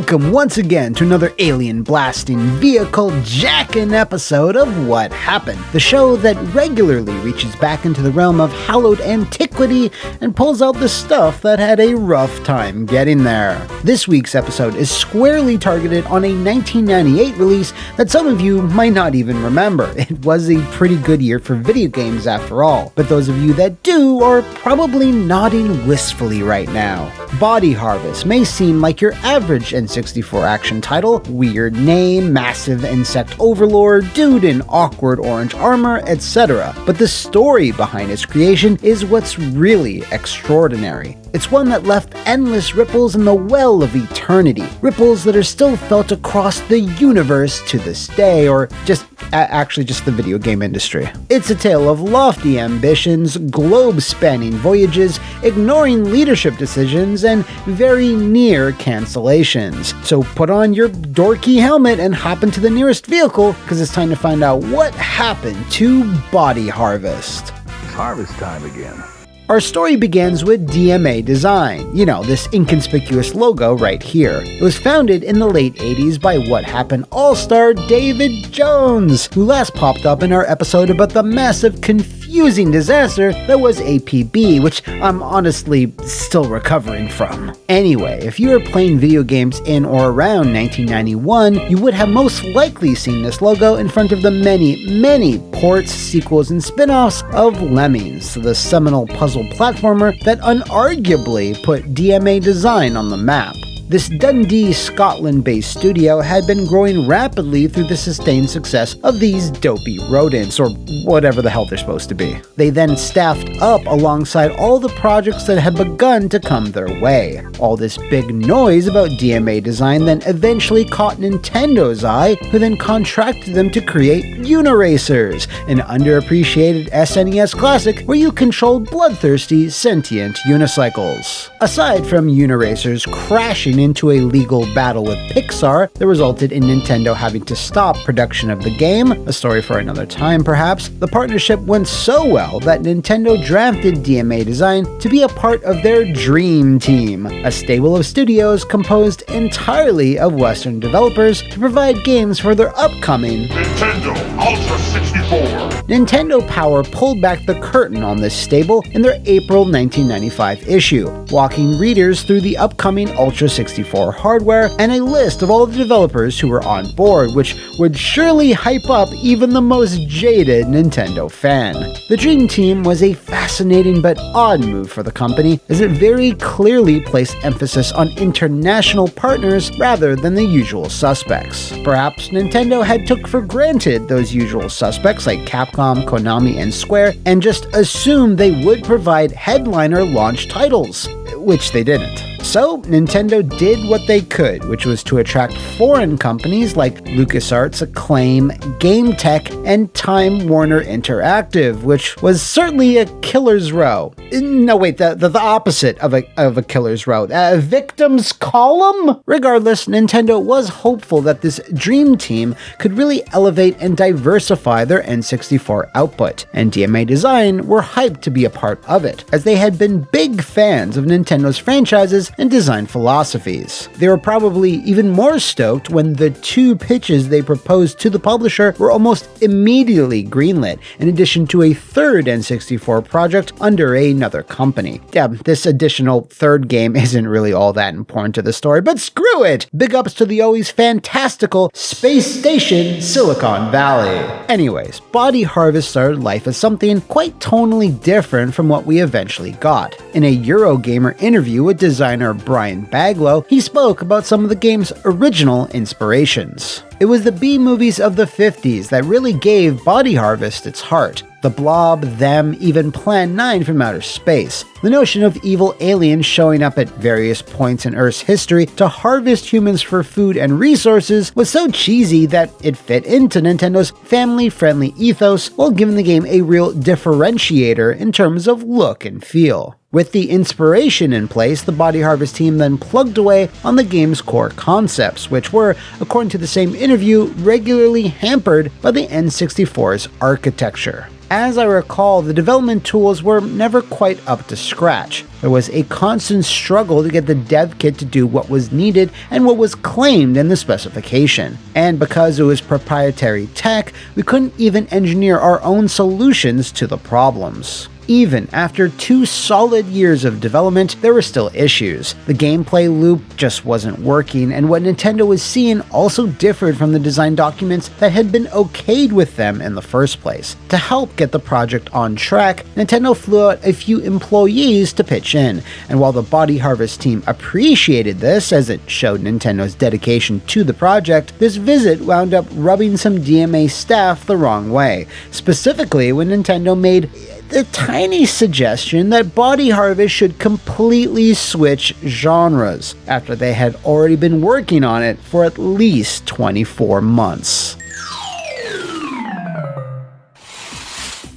Welcome once again to another alien-blasting, vehicle-jacking episode of What Happened, the show that regularly reaches back into the realm of hallowed antiquity and pulls out the stuff that had a rough time getting there. This week's episode is squarely targeted on a 1998 release that some of you might not even remember. It was a pretty good year for video games after all, but those of you that do are probably nodding wistfully right now. Body Harvest may seem like your average N64 action title, weird name, massive insect overlord, dude in awkward orange armor, etc. But the story behind its creation is what's really extraordinary. It's one that left endless ripples in the well of eternity, ripples that are still felt across the universe to this day, or just the video game industry. It's a tale of lofty ambitions, globe-spanning voyages, ignoring leadership decisions, and very near cancellations. So put on your dorky helmet and hop into the nearest vehicle, because it's time to find out what happened to Body Harvest. It's harvest time again. Our story begins with DMA Design, this inconspicuous logo right here. It was founded in the late 80s by What Happened all-star David Jones, who last popped up in our episode about the massive confusing disaster that was APB, which I'm honestly still recovering from. Anyway, if you were playing video games in or around 1991, you would have most likely seen this logo in front of the many ports, sequels, and spin-offs of Lemmings, the seminal puzzle platformer that unarguably put DMA Design on the map. This Dundee, Scotland-based studio had been growing rapidly through the sustained success of these dopey rodents, or whatever the hell they're supposed to be. They then staffed up alongside all the projects that had begun to come their way. All this big noise about DMA Design then eventually caught Nintendo's eye, who then contracted them to create Uniracers, an underappreciated SNES classic where you controlled bloodthirsty, sentient unicycles. Aside from Uniracers crashing into a legal battle with Pixar that resulted in Nintendo having to stop production of the game, a story for another time perhaps, the partnership went so well that Nintendo drafted DMA Design to be a part of their Dream Team, a stable of studios composed entirely of Western developers to provide games for their upcoming Nintendo Ultra 64. Nintendo Power pulled back the curtain on this stable in their April 1995 issue, walking readers through the upcoming Ultra 64 hardware and a list of all the developers who were on board, which would surely hype up even the most jaded Nintendo fan. The Dream Team was a fascinating but odd move for the company, as it very clearly placed emphasis on international partners rather than the usual suspects. Perhaps Nintendo had took for granted those usual suspects like Capcom, Konami, and Square, and just assumed they would provide headliner launch titles, which they didn't. So, Nintendo did what they could, which was to attract foreign companies like LucasArts, Acclaim, GameTech, and Time Warner Interactive, which was certainly a killer's row. No, wait, the opposite of a killer's row. A victim's column? Regardless, Nintendo was hopeful that this Dream Team could really elevate and diversify their N64 output, and DMA Design were hyped to be a part of it, as they had been big fans of Nintendo's franchises and design philosophies. They were probably even more stoked when the two pitches they proposed to the publisher were almost immediately greenlit, in addition to a third N64 project under another company. Yeah, this additional third game isn't really all that important to the story, but screw it! Big ups to the always fantastical Space Station Silicon Valley. Anyways, Body Harvest started life as something quite tonally different from what we eventually got. In a Eurogamer interview with designer Brian Baglow, he spoke about some of the game's original inspirations. It was the B-movies of the 50s that really gave Body Harvest its heart. The Blob, Them, even Plan 9 from outer space. The notion of evil aliens showing up at various points in Earth's history to harvest humans for food and resources was so cheesy that it fit into Nintendo's family-friendly ethos while giving the game a real differentiator in terms of look and feel. With the inspiration in place, the Body Harvest team then plugged away on the game's core concepts, which were, according to the same interview, regularly hampered by the N64's architecture. As I recall, the development tools were never quite up to scratch. There was a constant struggle to get the dev kit to do what was needed and what was claimed in the specification. And because it was proprietary tech, we couldn't even engineer our own solutions to the problems. Even after 2 solid years of development, there were still issues. The gameplay loop just wasn't working, and what Nintendo was seeing also differed from the design documents that had been okayed with them in the first place. To help get the project on track, Nintendo flew out a few employees to pitch in, and while the Body Harvest team appreciated this, as it showed Nintendo's dedication to the project, this visit wound up rubbing some DMA staff the wrong way, specifically when Nintendo made the tiny suggestion that Body Harvest should completely switch genres, after they had already been working on it for at least 24 months.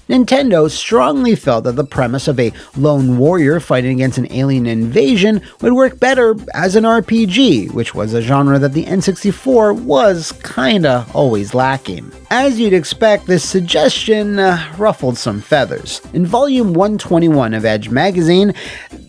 Nintendo strongly felt that the premise of a lone warrior fighting against an alien invasion would work better as an RPG, which was a genre that the N64 was kinda always lacking. As you'd expect, this suggestion ruffled some feathers. In volume 121 of Edge magazine,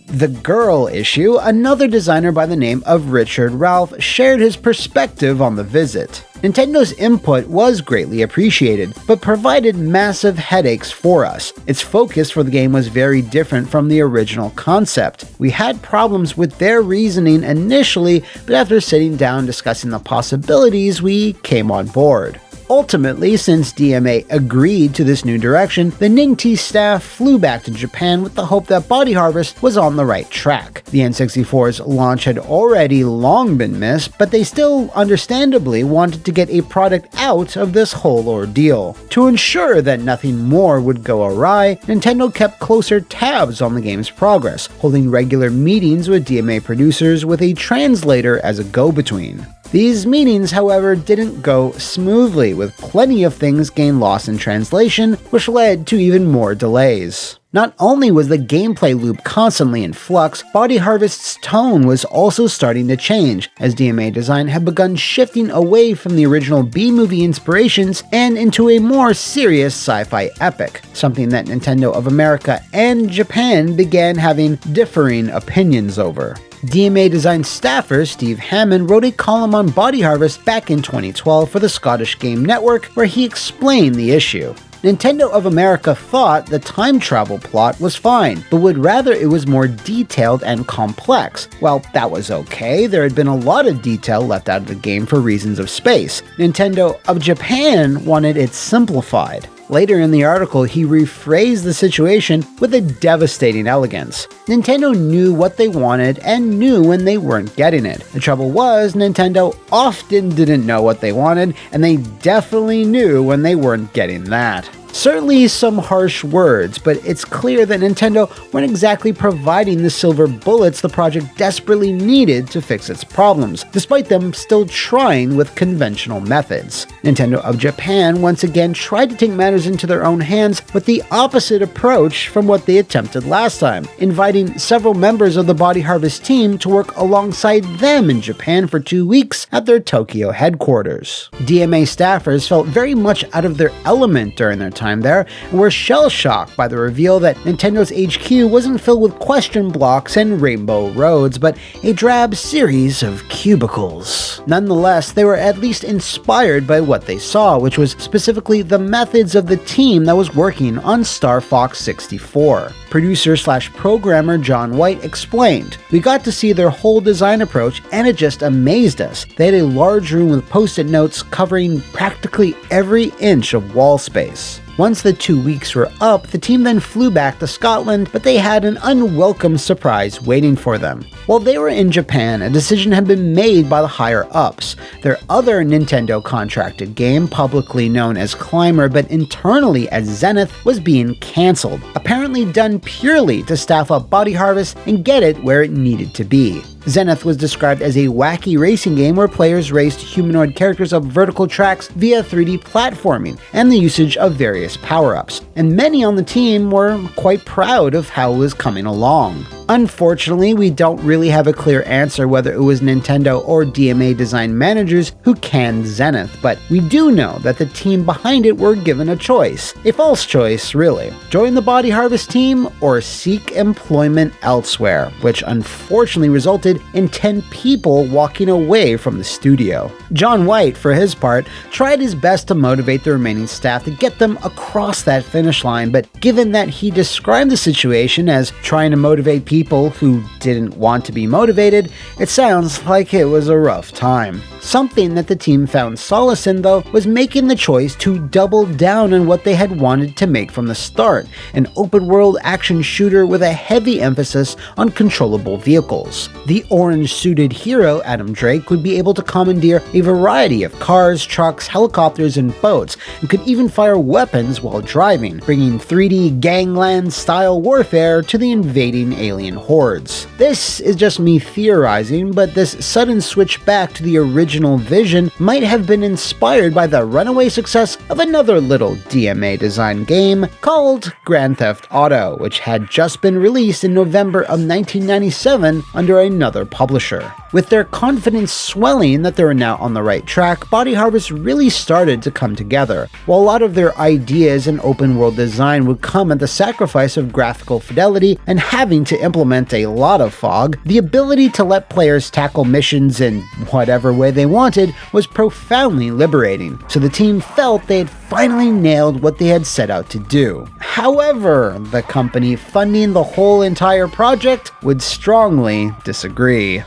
the Girl issue, another designer by the name of Richard Ralph shared his perspective on the visit. Nintendo's input was greatly appreciated, but provided massive headaches for us. Its focus for the game was very different from the original concept. We had problems with their reasoning initially, but after sitting down discussing the possibilities, we came on board. Ultimately, since DMA agreed to this new direction, the Ninty staff flew back to Japan with the hope that Body Harvest was on the right track. The N64's launch had already long been missed, but they still understandably wanted to get a product out of this whole ordeal. To ensure that nothing more would go awry, Nintendo kept closer tabs on the game's progress, holding regular meetings with DMA producers with a translator as a go-between. These meetings, however, didn't go smoothly, with plenty of things getting lost in translation, which led to even more delays. Not only was the gameplay loop constantly in flux, Body Harvest's tone was also starting to change, as DMA Design had begun shifting away from the original B-movie inspirations and into a more serious sci-fi epic, something that Nintendo of America and Japan began having differing opinions over. DMA Design staffer Steve Hammond wrote a column on Body Harvest back in 2012 for the Scottish Game Network, where he explained the issue. Nintendo of America thought the time travel plot was fine, but would rather it was more detailed and complex. Well, that was okay, there had been a lot of detail left out of the game for reasons of space. Nintendo of Japan wanted it simplified. Later in the article, he rephrased the situation with a devastating elegance. Nintendo knew what they wanted and knew when they weren't getting it. The trouble was, Nintendo often didn't know what they wanted, and they definitely knew when they weren't getting that. Certainly some harsh words, but it's clear that Nintendo weren't exactly providing the silver bullets the project desperately needed to fix its problems, despite them still trying with conventional methods. Nintendo of Japan once again tried to take matters into their own hands with the opposite approach from what they attempted last time, inviting several members of the Body Harvest team to work alongside them in Japan for 2 weeks at their Tokyo headquarters. DMA staffers felt very much out of their element during their time there, and were shell-shocked by the reveal that Nintendo's HQ wasn't filled with question blocks and rainbow roads, but a drab series of cubicles. Nonetheless, they were at least inspired by what they saw, which was specifically the methods of the team that was working on Star Fox 64. Producer/programmer John White explained, "We got to see their whole design approach and it just amazed us. They had a large room with post-it notes covering practically every inch of wall space." Once the 2 weeks were up, the team then flew back to Scotland, but they had an unwelcome surprise waiting for them. While they were in Japan, a decision had been made by the higher-ups. Their other Nintendo-contracted game, publicly known as Climber but internally as Zenith, was being cancelled, apparently done purely to staff up Body Harvest and get it where it needed to be. Zenith was described as a wacky racing game where players raced humanoid characters up vertical tracks via 3D platforming and the usage of various power-ups, and many on the team were quite proud of how it was coming along. Unfortunately, we don't really have a clear answer whether it was Nintendo or DMA Design managers who canned Zenith, but we do know that the team behind it were given a choice. A false choice, really. Join the Body Harvest team or seek employment elsewhere, which unfortunately resulted in 10 people walking away from the studio. John White, for his part, tried his best to motivate the remaining staff to get them across that finish line, but given that he described the situation as trying to motivate people who didn't want to be motivated, it sounds like it was a rough time. Something that the team found solace in, though, was making the choice to double down on what they had wanted to make from the start, an open-world action shooter with a heavy emphasis on controllable vehicles. The orange-suited hero, Adam Drake, would be able to commandeer a variety of cars, trucks, helicopters, and boats, and could even fire weapons while driving, bringing 3D gangland-style warfare to the invading alien hordes. This is just me theorizing, but this sudden switch back to the original vision might have been inspired by the runaway success of another little DMA Design game called Grand Theft Auto, which had just been released in November of 1997 under another publisher. With their confidence swelling that they were now on the right track, Body Harvest really started to come together. While a lot of their ideas and open-world design would come at the sacrifice of graphical fidelity and having to implement a lot of fog, the ability to let players tackle missions in whatever way they wanted was profoundly liberating, so the team felt they had finally nailed what they had set out to do. However, the company funding the whole entire project would strongly disagree.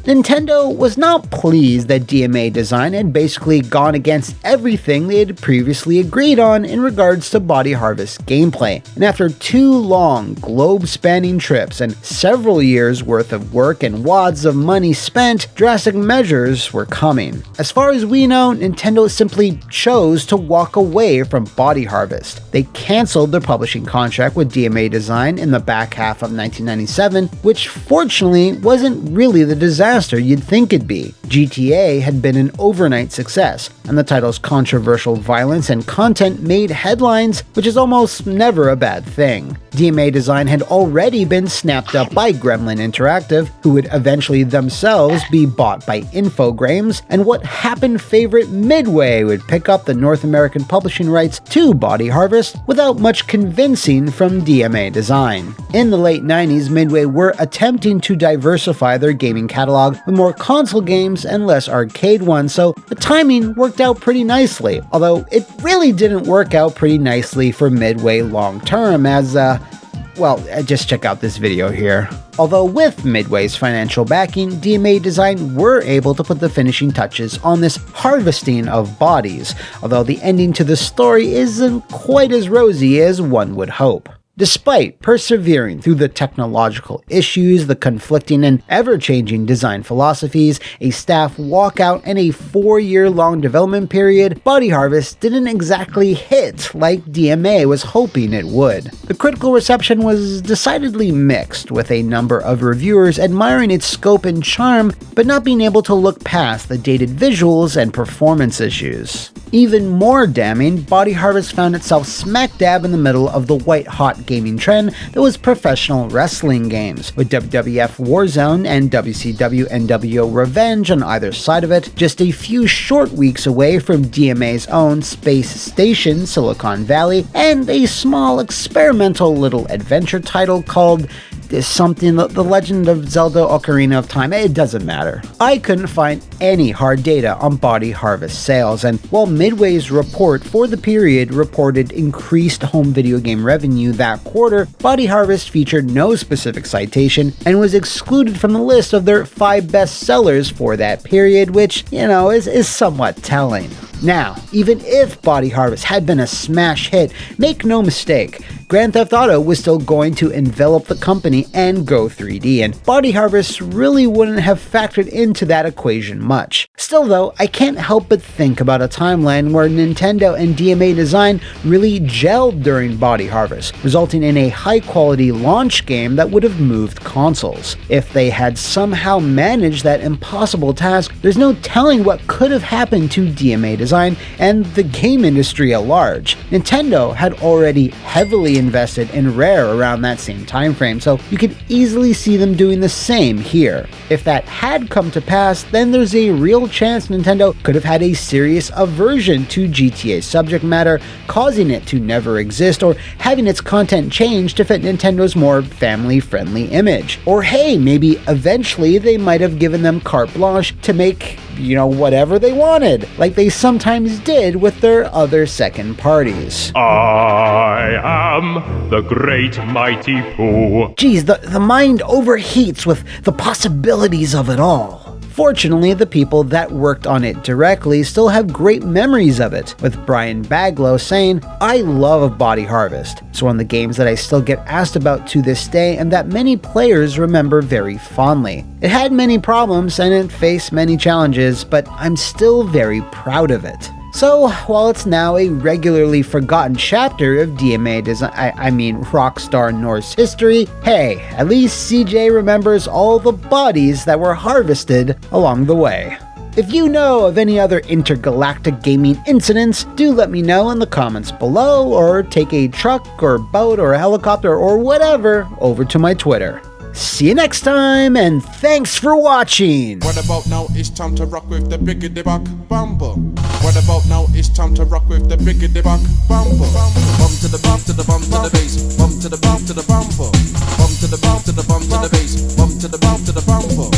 Nintendo was not pleased that DMA Design had basically gone against everything they had previously agreed on in regards to Body Harvest gameplay, and after 2 long, globe-spanning trips and several years worth of work and wads of money spent, drastic measures were coming. As far as we know, Nintendo simply chose to walk away from Body Harvest. They cancelled their publishing contract with DMA Design in the back half of 1997, which fortunately wasn't really the disaster you'd think it'd be. GTA had been an overnight success, and the title's controversial violence and content made headlines, which is almost never a bad thing. DMA Design had already been snapped up by Gremlin Interactive, who would eventually themselves be bought by Infogrames, and what happened favorite Midway would pick up the North American publishing rights to Body Harvest without much convincing from DMA Design. In the late 90s, Midway were attempting to diversify their gaming catalog with more console games and less arcade ones, so the timing worked out pretty nicely, although it really didn't work out pretty nicely for Midway long term as, just check out this video here. Although with Midway's financial backing, DMA Design were able to put the finishing touches on this harvesting of bodies, although the ending to the story isn't quite as rosy as one would hope. Despite persevering through the technological issues, the conflicting and ever-changing design philosophies, a staff walkout, and a 4-year-long development period, Body Harvest didn't exactly hit like DMA was hoping it would. The critical reception was decidedly mixed, with a number of reviewers admiring its scope and charm, but not being able to look past the dated visuals and performance issues. Even more damning, Body Harvest found itself smack dab in the middle of the white-hot gaming trend that was professional wrestling games, with WWF Warzone and WCW NWO Revenge on either side of it, just a few short weeks away from DMA's own space station, Silicon Valley, and a small experimental little adventure title called something, The Legend of Zelda Ocarina of Time. It doesn't matter. I couldn't find any hard data on Body Harvest sales, and while Midway's report for the period reported increased home video game revenue that quarter, Body Harvest featured no specific citation and was excluded from the list of their 5 best sellers for that period, which, is somewhat telling. Now, even if Body Harvest had been a smash hit, make no mistake, Grand Theft Auto was still going to envelop the company and go 3D, and Body Harvest really wouldn't have factored into that equation much. Still though, I can't help but think about a timeline where Nintendo and DMA Design really gelled during Body Harvest, resulting in a high-quality launch game that would have moved consoles. If they had somehow managed that impossible task, there's no telling what could have happened to DMA Design and the game industry at large. Nintendo had already heavily invested in Rare around that same time frame, so you could easily see them doing the same here. If that had come to pass, then there's a real chance Nintendo could have had a serious aversion to GTA's subject matter, causing it to never exist, or having its content changed to fit Nintendo's more family-friendly image. Or hey, maybe eventually they might have given them carte blanche to make, whatever they wanted, like they sometimes did with their other second parties. I am the great mighty Pooh. Geez, the mind overheats with the possibilities of it all. Fortunately, the people that worked on it directly still have great memories of it, with Brian Baglow saying, "I love Body Harvest. It's one of the games that I still get asked about to this day and that many players remember very fondly. It had many problems and it faced many challenges, but I'm still very proud of it." So, while it's now a regularly forgotten chapter of DMA Rockstar Norse history, hey, at least CJ remembers all the bodies that were harvested along the way. If you know of any other intergalactic gaming incidents, do let me know in the comments below, or take a truck or boat or a helicopter or whatever over to my Twitter. See you next time, and thanks for watching! What about now? It's time to rock with the biggity buck Bumble. What about now? It's time to rock with the biggity buck Bumble. Bum to the bump to the bump to the bass. Bum to the bump to the bumble. Bum to the bump to the bump to the bass. Bum to the bump to the bumble.